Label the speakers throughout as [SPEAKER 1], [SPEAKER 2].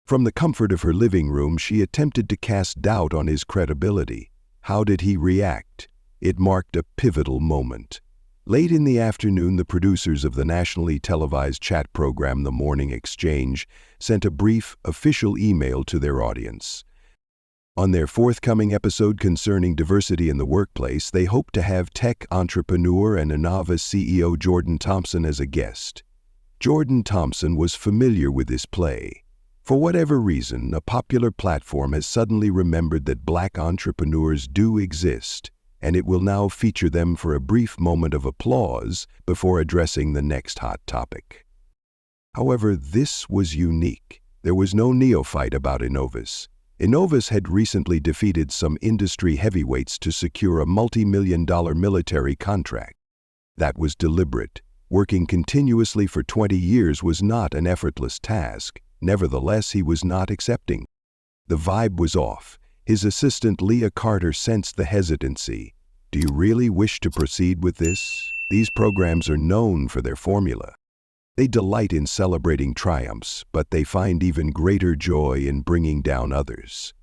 [SPEAKER 1] From the comfort of her living room, she attempted to cast doubt on his credibility. How did he react? It marked a pivotal moment. Late in the afternoon, the producers of the nationally televised chat program The Morning Exchange sent a brief, official email to their audience. On their forthcoming episode concerning diversity in the workplace, they hope to have tech entrepreneur and Innova CEO Jordan Thompson as a guest. Jordan Thompson was familiar with this play. For whatever reason, a popular platform has suddenly remembered that Black entrepreneurs do exist, and it will now feature them for a brief moment of applause before addressing the next hot topic. However, this was unique. There was no neophyte about Innova's. Innova's had recently defeated some industry heavyweights to secure a multi-million-dollar military contract. That was deliberate. Working continuously for 20 years was not an effortless task. Nevertheless, he was not accepting. The vibe was off. His assistant Leah Carter sensed the hesitancy. Do you really wish to proceed with this? These programs are known for their formula. They delight in celebrating triumphs, but they find even greater joy in bringing down others.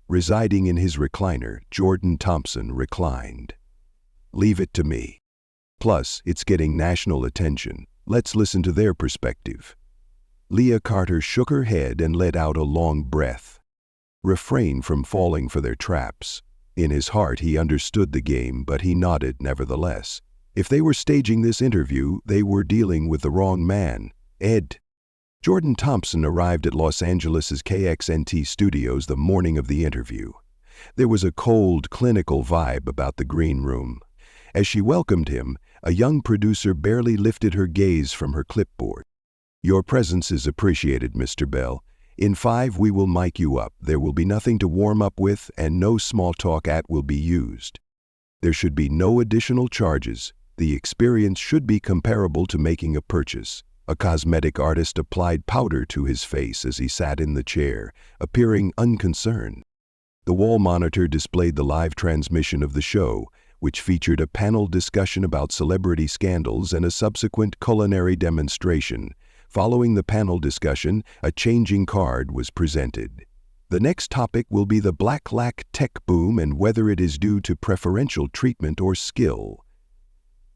[SPEAKER 1] Residing in his recliner, Jordan Thompson reclined. Leave it to me. Plus, it's getting national attention. Let's listen to their perspective. Leah Carter shook her head and let out a long breath. Refrain from falling for their traps. In his heart, he understood the game, but he nodded nevertheless. If they were staging this interview, they were dealing with the wrong man. Ed. Jordan Thompson arrived at Los Angeles' KXNT studios the morning of the interview. There was a cold, clinical vibe about the green room. As she welcomed him, a young producer barely lifted her gaze from her clipboard. Your presence is appreciated, Mr. Bell. In 5, we will mic you up. There will be nothing to warm up with, and no small talk will be used. There should be no additional charges. The experience should be comparable to making a purchase. A cosmetic artist applied powder to his face as he sat in the chair, appearing unconcerned. The wall monitor displayed the live transmission of the show, which featured a panel discussion about celebrity scandals and a subsequent culinary demonstration. Following the panel discussion, a changing card was presented. The next topic will be the Black tech boom and whether it is due to preferential treatment or skill.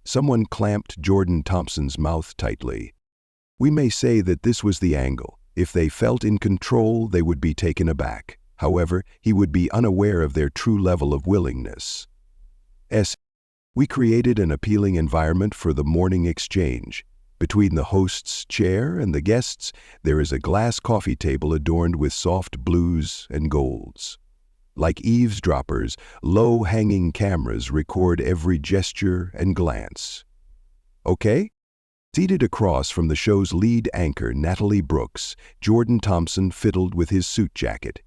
[SPEAKER 1] Someone clamped Jordan Thompson's mouth tightly. We may say that this was the angle. If they felt in control, they would be taken aback. However, he would be unaware of their true level of willingness. We created an appealing environment for the morning exchange. Between the host's chair and the guests, there is a glass coffee table adorned with soft blues and golds. Like eavesdroppers, low-hanging cameras record every gesture and glance. Okay? Seated across from the show's lead anchor, Natalie Brooks, Jordan Thompson fiddled with his suit jacket.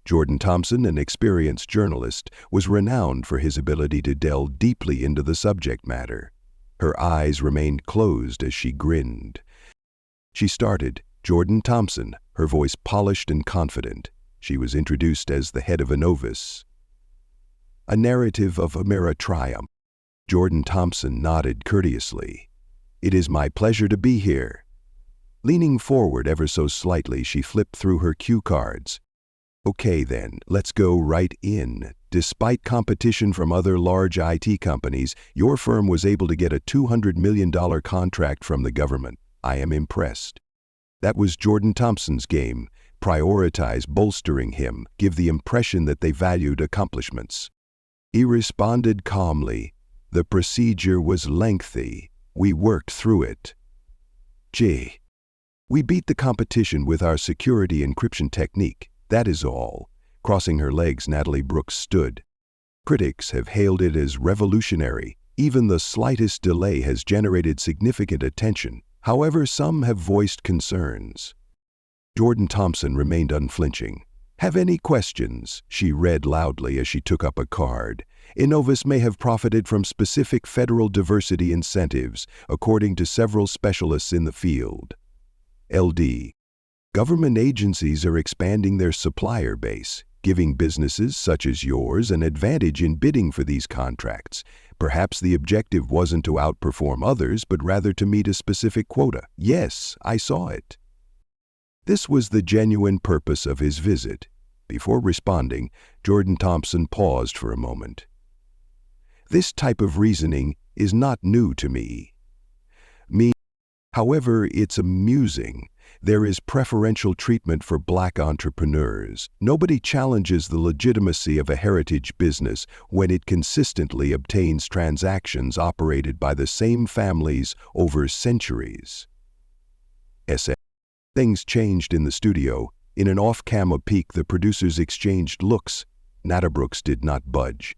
[SPEAKER 1] Jordan Thompson, an experienced journalist, was renowned for his ability to delve deeply into the subject matter. Her eyes remained closed as she grinned. She started, Jordan Thompson, her voice polished and confident. She was introduced as the head of Innova's. A narrative of Amera triumph. Jordan Thompson nodded courteously. It is my pleasure to be here. Leaning forward ever so slightly, she flipped through her cue cards. Okay then, let's go right in. Despite competition from other large IT companies, your firm was able to get a $200 million contract from the government. I am impressed. That was Jordan Thompson's game. Prioritize bolstering him, give the impression that they valued accomplishments. He responded calmly. The procedure was lengthy. We worked through it. Gee. We beat the competition with our security encryption technique. That is all. Crossing her legs, Natalie Brooks stood. Critics have hailed it as revolutionary. Even the slightest delay has generated significant attention. However, some have voiced concerns. Jordan Thompson remained unflinching. Have any questions? She read loudly as she took up a card. Innova's may have profited from specific federal diversity incentives, according to several specialists in the field. LD. Government agencies are expanding their supplier base, giving businesses such as yours an advantage in bidding for these contracts. Perhaps the objective wasn't to outperform others, but rather to meet a specific quota. Yes, I saw it. This was the genuine purpose of his visit. Before responding, Jordan Thompson paused for a moment. This type of reasoning is not new to me. However, it's amusing. There is preferential treatment for black entrepreneurs. Nobody challenges the legitimacy of a heritage business when it consistently obtains transactions operated by the same families over centuries. Things changed in the studio. In an off-camera peek, the producers exchanged looks. Natalie Brooks did not budge.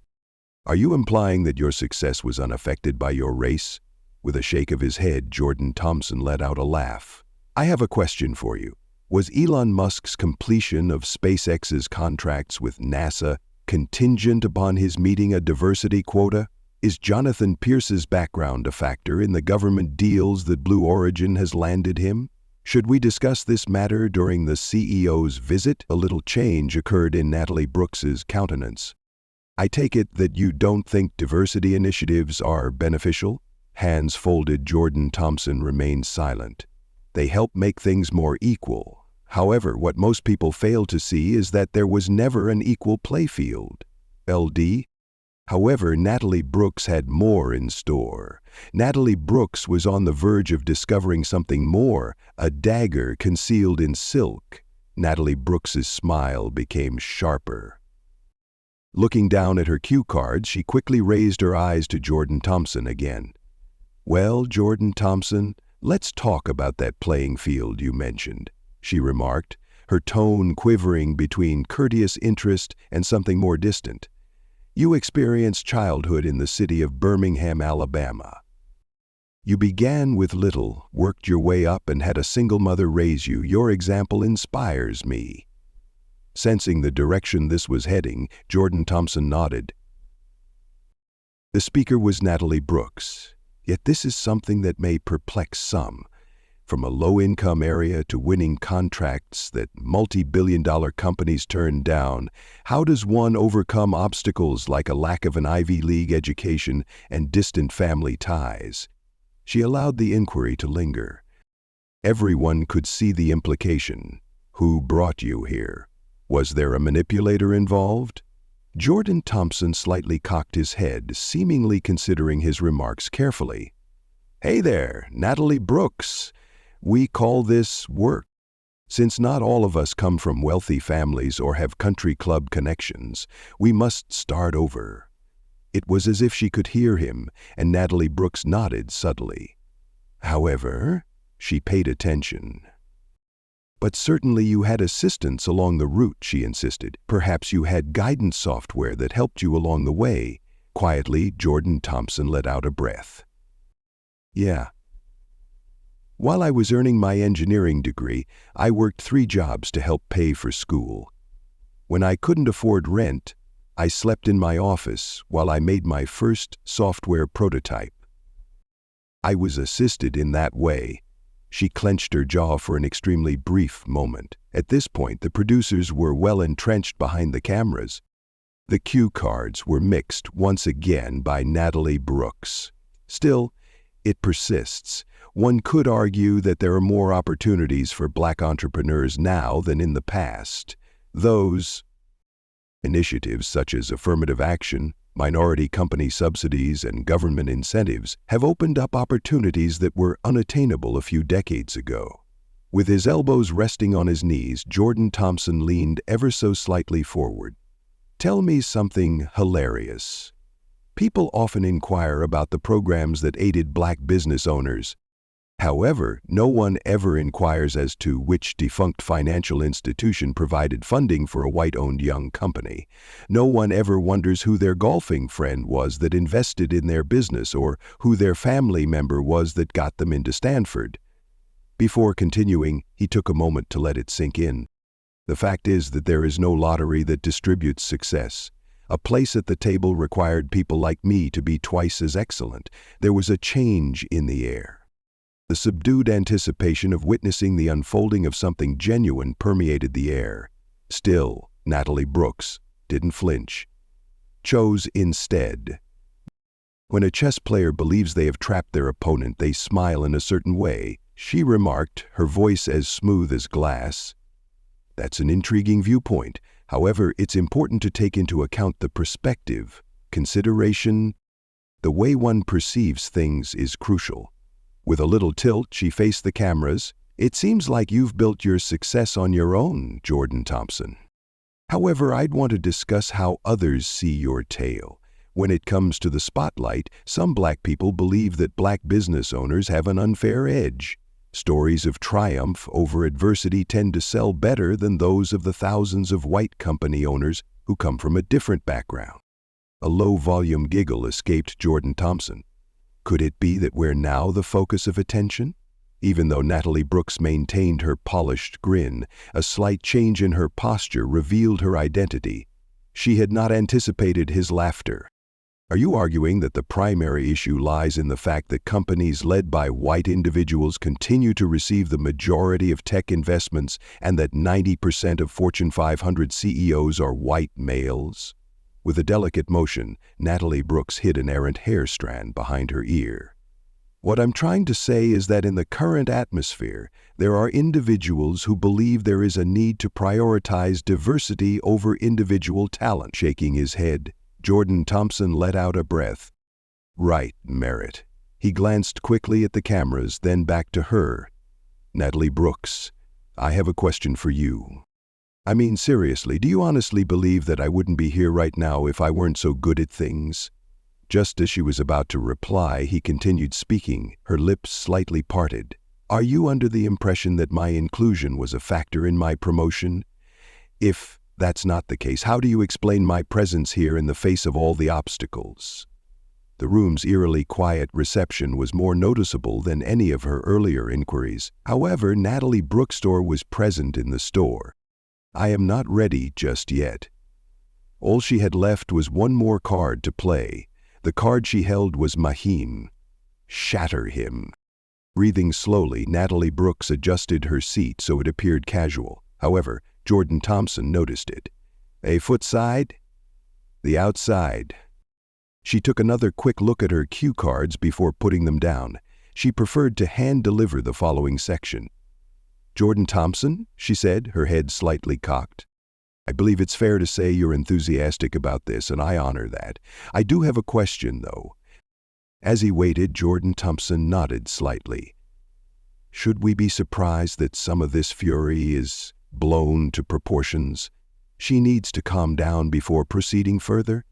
[SPEAKER 1] Are you implying that your success was unaffected by your race? With a shake of his head, Jordan Thompson let out a laugh. I have a question for you. Was Elon Musk's completion of SpaceX's contracts with NASA contingent upon his meeting a diversity quota? Is Jonathan Pierce's background a factor in the government deals that Blue Origin has landed him? Should we discuss this matter during the CEO's visit? A little change occurred in Natalie Brooks's countenance. I take it that you don't think diversity initiatives are beneficial? Hands folded, Jordan Thompson remained silent. They help make things more equal. However, what most people fail to see is that there was never an equal playfield. LD? However, Natalie Brooks had more in store. Natalie Brooks was on the verge of discovering something more, a dagger concealed in silk. Natalie Brooks's smile became sharper. Looking down at her cue cards, she quickly raised her eyes to Jordan Thompson again. Well, Jordan Thompson, let's talk about that playing field you mentioned, she remarked, her tone quivering between courteous interest and something more distant. You experienced childhood in the city of Birmingham, Alabama. You began with little, worked your way up, and had a single mother raise you. Your example inspires me. Sensing the direction this was heading, Jordan Thompson nodded. The speaker was Natalie Brooks. Yet this is something that may perplex some. From a low-income area to winning contracts that multi-billion-dollar companies turn down, how does one overcome obstacles like a lack of an Ivy League education and distant family ties? She allowed the inquiry to linger. Everyone could see the implication. Who brought you here? Was there a manipulator involved? Jordan Thompson slightly cocked his head, seemingly considering his remarks carefully. Hey there, Natalie Brooks. We call this work. Since not all of us come from wealthy families or have country club connections, we must start over. It was as if she could hear him, and Natalie Brooks nodded subtly. However, she paid attention. But certainly you had assistance along the route, she insisted. Perhaps you had guidance software that helped you along the way. Quietly, Jordan Thompson let out a breath. Yeah. While I was earning my engineering degree, I worked 3 jobs to help pay for school. When I couldn't afford rent, I slept in my office while I made my first software prototype. I was assisted in that way. She clenched her jaw for an extremely brief moment. At this point, the producers were well entrenched behind the cameras. The cue cards were mixed once again by Natalie Brooks. Still, it persists. One could argue that there are more opportunities for black entrepreneurs now than in the past. Those initiatives such as affirmative action, minority company subsidies, and government incentives have opened up opportunities that were unattainable a few decades ago. With his elbows resting on his knees, Jordan Thompson leaned ever so slightly forward. Tell me something hilarious. People often inquire about the programs that aided black business owners. However, no one ever inquires as to which defunct financial institution provided funding for a white-owned young company. No one ever wonders who their golfing friend was that invested in their business or who their family member was that got them into Stanford. Before continuing, he took a moment to let it sink in. The fact is that there is no lottery that distributes success. A place at the table required people like me to be twice as excellent. There was a change in the air. The subdued anticipation of witnessing the unfolding of something genuine permeated the air. Still, Natalie Brooks didn't flinch. Chose instead. When a chess player believes they have trapped their opponent, they smile in a certain way. she remarked, her voice as smooth as glass. That's an intriguing viewpoint. However, it's important to take into account the perspective, consideration. The way one perceives things is crucial. With a little tilt, she faced the cameras. It seems like you've built your success on your own, Jordan Thompson. However, I'd want to discuss how others see your tale. When it comes to the spotlight, some black people believe that black business owners have an unfair edge. Stories of triumph over adversity tend to sell better than those of the thousands of white company owners who come from a different background. A low-volume giggle escaped Jordan Thompson. Could it be that we're now the focus of attention? Even though Natalie Brooks maintained her polished grin, a slight change in her posture revealed her identity. She had not anticipated his laughter. Are you arguing that the primary issue lies in the fact that companies led by white individuals continue to receive the majority of tech investments and that 90% of Fortune 500 CEOs are white males? With a delicate motion, Natalie Brooks hid an errant hair strand behind her ear. What I'm trying to say is that in the current atmosphere, there are individuals who believe there is a need to prioritize diversity over individual talent. Shaking his head, Jordan Thompson let out a breath. Right, Merritt. He glanced quickly at the cameras, then back to her. Natalie Brooks, I have a question for you. I mean, seriously, do you honestly believe that I wouldn't be here right now if I weren't so good at things? Just as she was about to reply, he continued speaking, her lips slightly parted. Are you under the impression that my inclusion was a factor in my promotion? If that's not the case, how do you explain my presence here in the face of all the obstacles? The room's eerily quiet reception was more noticeable than any of her earlier inquiries. However, Natalie Brooks' was present in the store. I am not ready just yet. All she had left was one more card to play. The card she held was Mahim. Shatter him. Breathing slowly, Natalie Brooks adjusted her seat so it appeared casual. However, Jordan Thompson noticed it. A foot side? The outside. She took another quick look at her cue cards before putting them down. She preferred to hand-deliver the following section. Jordan Thompson, she said, her head slightly cocked. I believe it's fair to say you're enthusiastic about this, and I honor that. I do have a question, though. As he waited, Jordan Thompson nodded slightly. Should we be surprised that some of this fury is blown to proportions? She needs to calm down before proceeding further.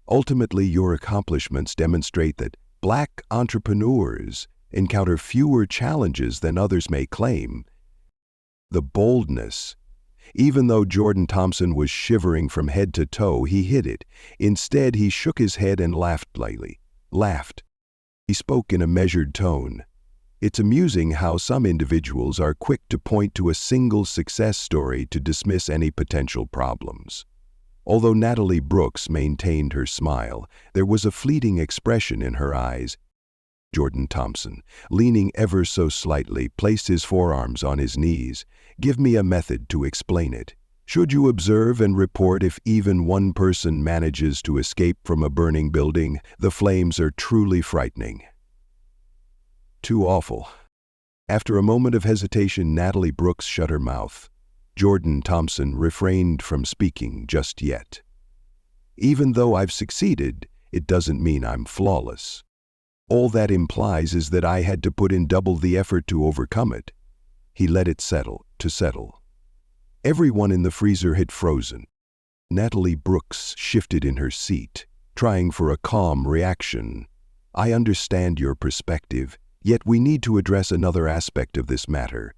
[SPEAKER 1] Ultimately, your accomplishments demonstrate that black entrepreneurs encounter fewer challenges than others may claim. The boldness. Even though Jordan Thompson was shivering from head to toe, he hid it. Instead, he shook his head and laughed lightly. He spoke in a measured tone. It's amusing how some individuals are quick to point to a single success story to dismiss any potential problems. Although Natalie Brooks maintained her smile, there was a fleeting expression in her eyes. Jordan Thompson, leaning ever so slightly, placed his forearms on his knees. Give me a method to explain it. Should you observe and report if even one person manages to escape from a burning building, the flames are truly frightening. Too awful. After a moment of hesitation, Natalie Brooks shut her mouth. Jordan Thompson refrained from speaking just yet. Even though I've succeeded, it doesn't mean I'm flawless. All that implies is that I had to put in double the effort to overcome it. He let it settle. Everyone in the freezer had frozen. Natalie Brooks shifted in her seat, trying for a calm reaction. I understand your perspective, yet we need to address another aspect of this matter.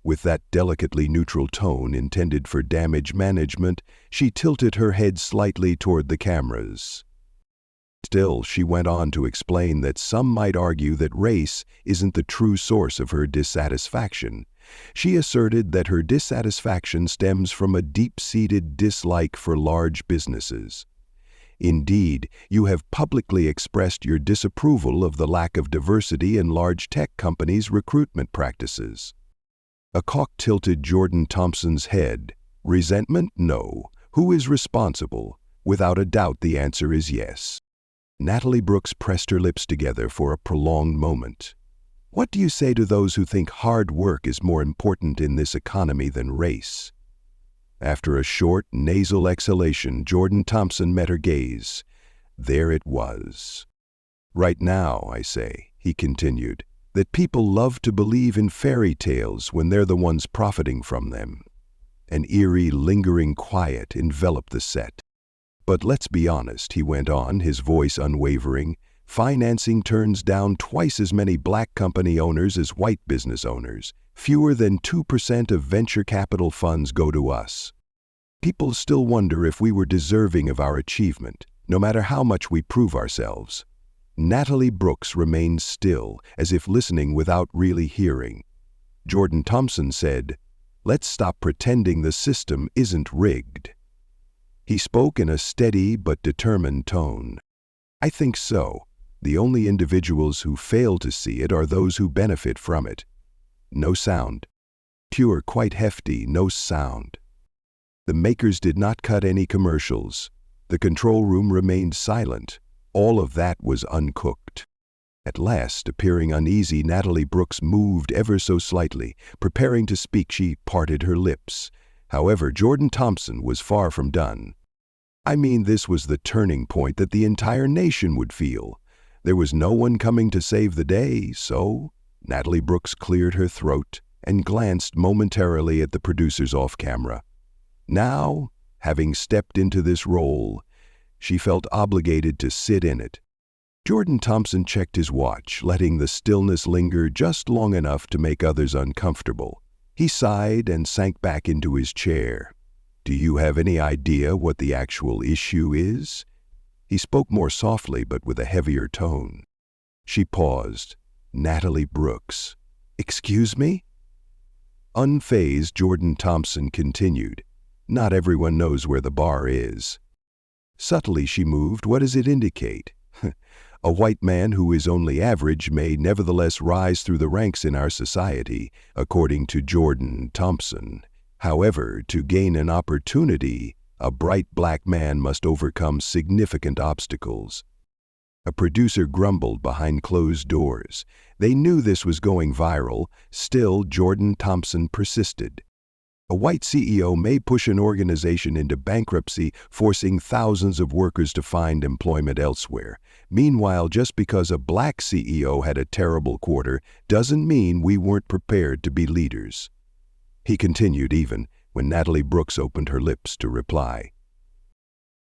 [SPEAKER 1] With that delicately neutral tone intended for damage management, she tilted her head slightly toward the cameras. Still, she went on to explain that some might argue that race isn't the true source of her dissatisfaction. She asserted that her dissatisfaction stems from a deep-seated dislike for large businesses. Indeed, you have publicly expressed your disapproval of the lack of diversity in large tech companies' recruitment practices. A cock tilted Jordan Thompson's head. Resentment? No. Who is responsible? Without a doubt, the answer is yes. Natalie Brooks pressed her lips together for a prolonged moment. What do you say to those who think hard work is more important in this economy than race? After a short, nasal exhalation, Jordan Thompson met her gaze. There it was. Right now, I say, he continued, that people love to believe in fairy tales when they're the ones profiting from them. An eerie, lingering quiet enveloped the set. But let's be honest, he went on, his voice unwavering. Financing turns down twice as many black company owners as white business owners. Fewer than 2% of venture capital funds go to us. People still wonder if we were deserving of our achievement, no matter how much we prove ourselves. Natalie Brooks remained still, as if listening without really hearing. Jordan Thompson said, "Let's stop pretending the system isn't rigged." He spoke in a steady but determined tone. "I think so. The only individuals who fail to see it are those who benefit from it." No sound. Pure, quite hefty, no sound. The makers did not cut any commercials. The control room remained silent. All of that was uncooked. At last, appearing uneasy, Natalie Brooks moved ever so slightly. Preparing to speak, she parted her lips. However, Jordan Thompson was far from done. "I mean, this was the turning point that the entire nation would feel. There was no one coming to save the day, so..." Natalie Brooks cleared her throat and glanced momentarily at the producers off camera. Now, having stepped into this role, she felt obligated to sit in it. Jordan Thompson checked his watch, letting the stillness linger just long enough to make others uncomfortable. He sighed and sank back into his chair. "Do you have any idea what the actual issue is?" He spoke more softly but with a heavier tone. She paused. Natalie Brooks. "Excuse me?" Unfazed, Jordan Thompson continued. "Not everyone knows where the bar is." Subtly she moved. "What does it indicate?" "A white man who is only average may nevertheless rise through the ranks in our society, according to Jordan Thompson. However, to gain an opportunity, a bright black man must overcome significant obstacles." A producer grumbled behind closed doors. They knew this was going viral. Still, Jordan Thompson persisted. "A white CEO may push an organization into bankruptcy, forcing thousands of workers to find employment elsewhere. Meanwhile, just because a black CEO had a terrible quarter doesn't mean we weren't prepared to be leaders." He continued even when Natalie Brooks opened her lips to reply.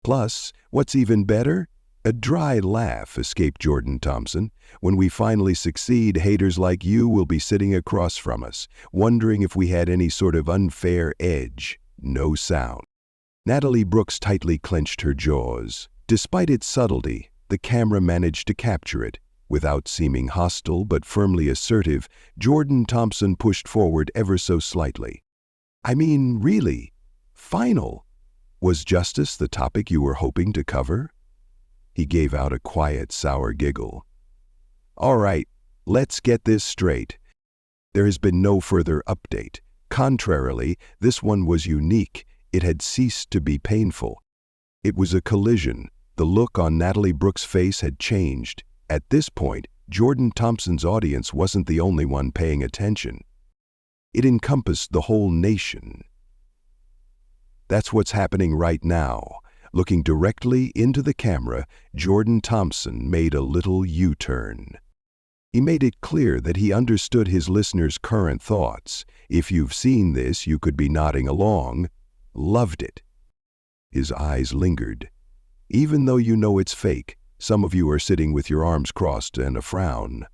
[SPEAKER 1] "Plus, what's even better?" A dry laugh escaped Jordan Thompson. "When we finally succeed, haters like you will be sitting across from us, wondering if we had any sort of unfair edge." No sound. Natalie Brooks tightly clenched her jaws. Despite its subtlety, the camera managed to capture it. Without seeming hostile but firmly assertive, Jordan Thompson pushed forward ever so slightly. "I mean, really, final. Was justice the topic you were hoping to cover?" He gave out a quiet, sour giggle. "All right, let's get this straight. There has been no further update. Contrarily, this one was unique. It had ceased to be painful. It was a collision. The look on Natalie Brooks' face had changed. At this point, Jordan Thompson's audience wasn't the only one paying attention. It encompassed the whole nation. "That's what's happening right now." Looking directly into the camera, Jordan Thompson made a little U-turn. He made it clear that he understood his listeners' current thoughts. If you've seen this, you could be nodding along. Loved it. His eyes lingered. Even though you know it's fake, some of you are sitting with your arms crossed and a frown.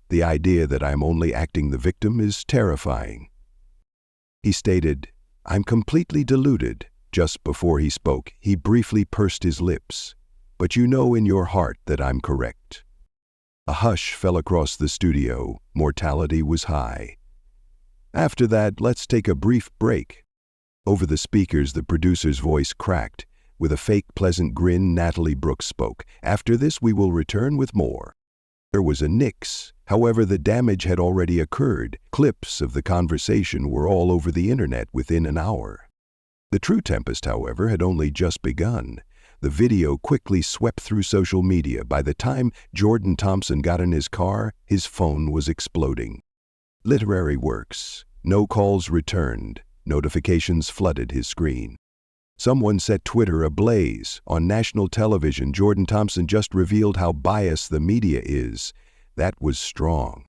[SPEAKER 1] The idea that I'm only acting the victim is terrifying. He stated, "I'm completely deluded." Just before he spoke, he briefly pursed his lips. "But you know in your heart that I'm correct." A hush fell across the studio. Mortality was high. "After that, let's take a brief break." Over the speakers, the producer's voice cracked. With a fake pleasant grin, Natalie Brooks spoke. "After this, we will return with more." There was a nix. However, the damage had already occurred. Clips of the conversation were all over the internet within an hour. The true tempest, however, had only just begun. The video quickly swept through social media. By the time Jordan Thompson got in his car, his phone was exploding. Literary works. No calls returned. Notifications flooded his screen. Someone set Twitter ablaze. On national television, Jordan Thompson just revealed how biased the media is. That was strong.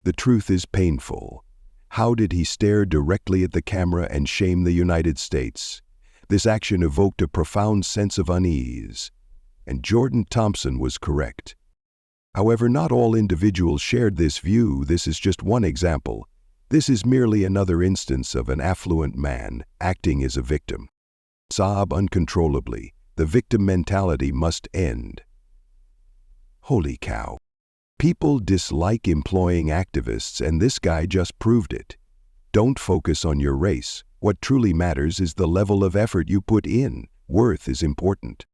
[SPEAKER 1] The truth is painful. How did he stare directly at the camera and shame the United States? This action evoked a profound sense of unease. And Jordan Thompson was correct. However, not all individuals shared this view. This is just one example. This is merely another instance of an affluent man acting as a victim. Sob uncontrollably. The victim mentality must end. Holy cow. People dislike employing activists, and this guy just proved it. Don't focus on your race. What truly matters is the level of effort you put in. Worth is important.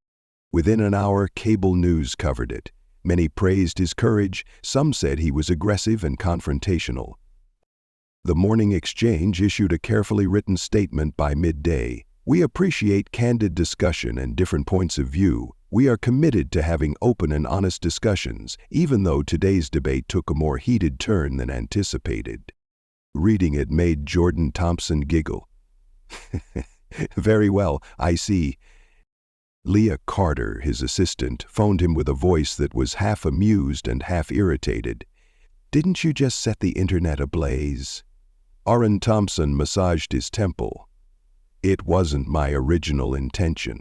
[SPEAKER 1] Within an hour, cable news covered it. Many praised his courage. Some said he was aggressive and confrontational. The Morning Exchange issued a carefully written statement by midday. We appreciate candid discussion and different points of view. We are committed to having open and honest discussions, even though today's debate took a more heated turn than anticipated. Reading it made Jordan Thompson giggle. Very well, I see. Leah Carter, his assistant, phoned him with a voice that was half amused and half irritated. Didn't you just set the internet ablaze? Jordan Thompson massaged his temple. It wasn't my original intention.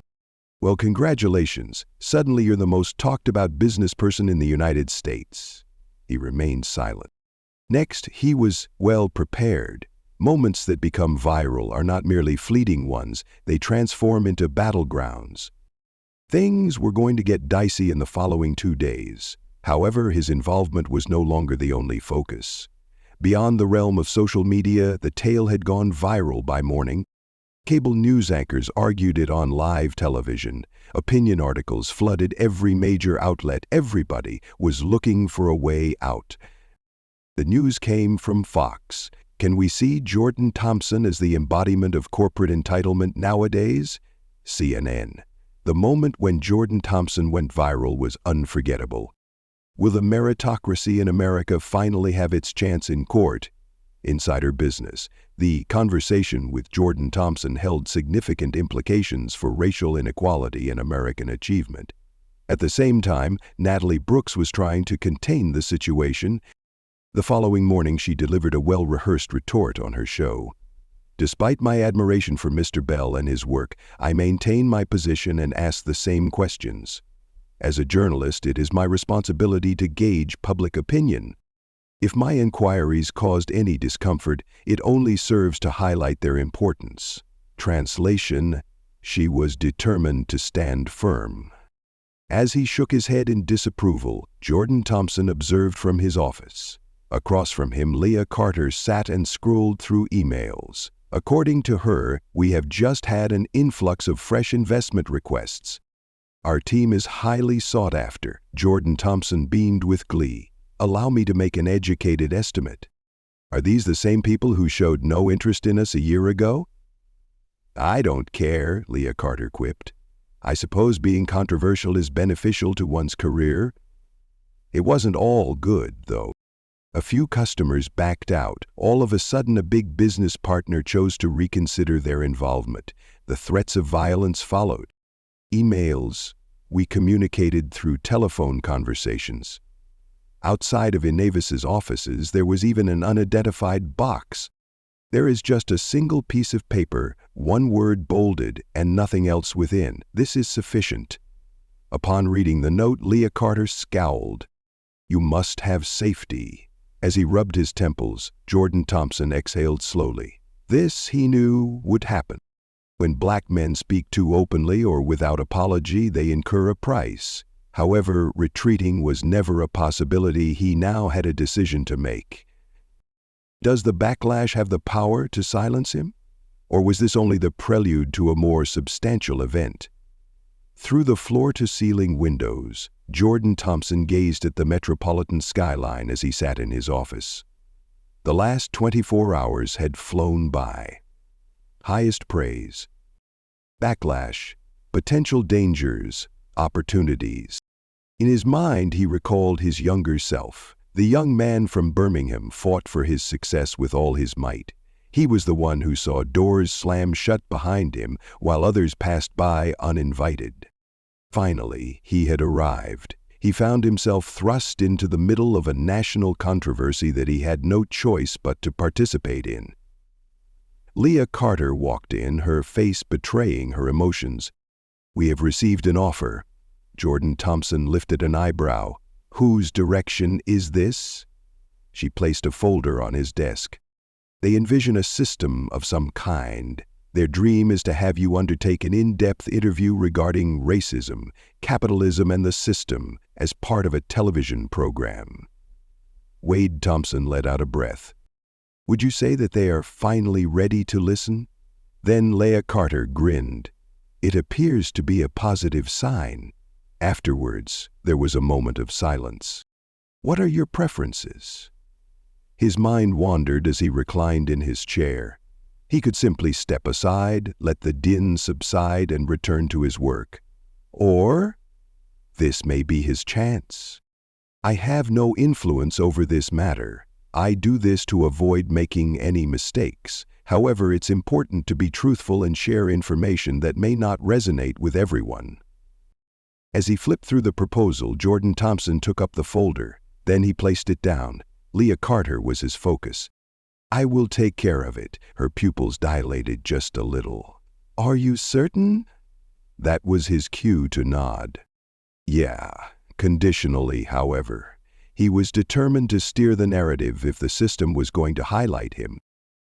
[SPEAKER 1] Well, congratulations. Suddenly you're the most talked about business person in the United States. He remained silent. Next, he was well prepared. Moments that become viral are not merely fleeting ones. They transform into battlegrounds. Things were going to get dicey in the following 2 days. However, his involvement was no longer the only focus. Beyond the realm of social media, the tale had gone viral by morning. Cable news anchors argued it on live television. Opinion articles flooded every major outlet. Everybody was looking for a way out. The news came from Fox. Can we see Jordan Thompson as the embodiment of corporate entitlement nowadays? CNN. The moment when Jordan Thompson went viral was unforgettable. Will the meritocracy in America finally have its chance in court? Insider business. The conversation with Jordan Thompson held significant implications for racial inequality and American achievement. At the same time, Natalie Brooks was trying to contain the situation. The following morning, she delivered a well-rehearsed retort on her show. Despite my admiration for Mr. Bell and his work, I maintain my position and ask the same questions. As a journalist, it is my responsibility to gauge public opinion. If my inquiries caused any discomfort, it only serves to highlight their importance. Translation: she was determined to stand firm. As he shook his head in disapproval, Jordan Thompson observed from his office. Across from him, Leah Carter sat and scrolled through emails. According to her, we have just had an influx of fresh investment requests. Our team is highly sought after. Jordan Thompson beamed with glee. Allow me to make an educated estimate. Are these the same people who showed no interest in us a year ago? I don't care, Leah Carter quipped. I suppose being controversial is beneficial to one's career. It wasn't all good, though. A few customers backed out. All of a sudden, a big business partner chose to reconsider their involvement. The threats of violence followed. Emails. We communicated through telephone conversations. Outside of Inavis's offices, there was even an unidentified box. There is just a single piece of paper, one word bolded, and nothing else within. This is sufficient. Upon reading the note, Leah Carter scowled. You must have safety. As he rubbed his temples, Jordan Thompson exhaled slowly. This, he knew, would happen. When black men speak too openly or without apology, they incur a price. However, retreating was never a possibility. He now had a decision to make. Does the backlash have the power to silence him? Or was this only the prelude to a more substantial event? Through the floor-to-ceiling windows, Jordan Thompson gazed at the metropolitan skyline as he sat in his office. The last 24 hours had flown by. Highest praise. Backlash. potential dangers, opportunities. In his mind, he recalled his younger self. The young man from Birmingham fought for his success with all his might. He was the one who saw doors slam shut behind him while others passed by uninvited. Finally, he had arrived. He found himself thrust into the middle of a national controversy that he had no choice but to participate in. Leah Carter walked in, her face betraying her emotions. "We have received an offer." Jordan Thompson lifted an eyebrow. "Whose direction is this?" She placed a folder on his desk. "They envision a system of some kind. Their dream is to have you undertake an in-depth interview regarding racism, capitalism, and the system as part of a television program." Wade Thompson let out a breath. "Would you say that they are finally ready to listen?" Then Leah Carter grinned. "It appears to be a positive sign." Afterwards, there was a moment of silence. "What are your preferences?" His mind wandered as he reclined in his chair. He could simply step aside, let the din subside, and return to his work. Or, this may be his chance. "I have no influence over this matter. I do this to avoid making any mistakes. However, it's important to be truthful and share information that may not resonate with everyone." As he flipped through the proposal, Jordan Thompson took up the folder. Then he placed it down. Leah Carter was his focus. "I will take care of it." Her pupils dilated just a little. "Are you certain?" That was his cue to nod. "Yeah, conditionally, however." He was determined to steer the narrative if the system was going to highlight him.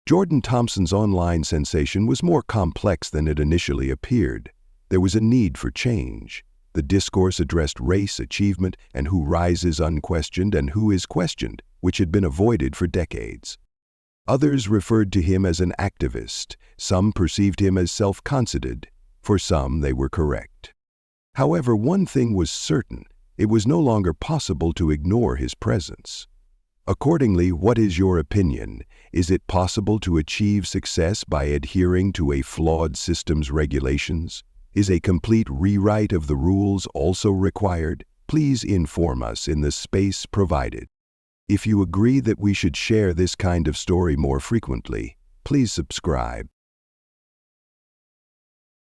[SPEAKER 1] Jordan Thompson's online sensation was more complex than it initially appeared. There was a need for change. The discourse addressed race, achievement, and who rises unquestioned and who is questioned, which had been avoided for decades. Others referred to him as an activist. Some perceived him as self-conceited. For some, they were correct. However, one thing was certain. It was no longer possible to ignore his presence. Accordingly, what is your opinion? Is it possible to achieve success by adhering to a flawed system's regulations? Is a complete rewrite of the rules also required? Please inform us in the space provided. If you agree that we should share this kind of story more frequently, please subscribe.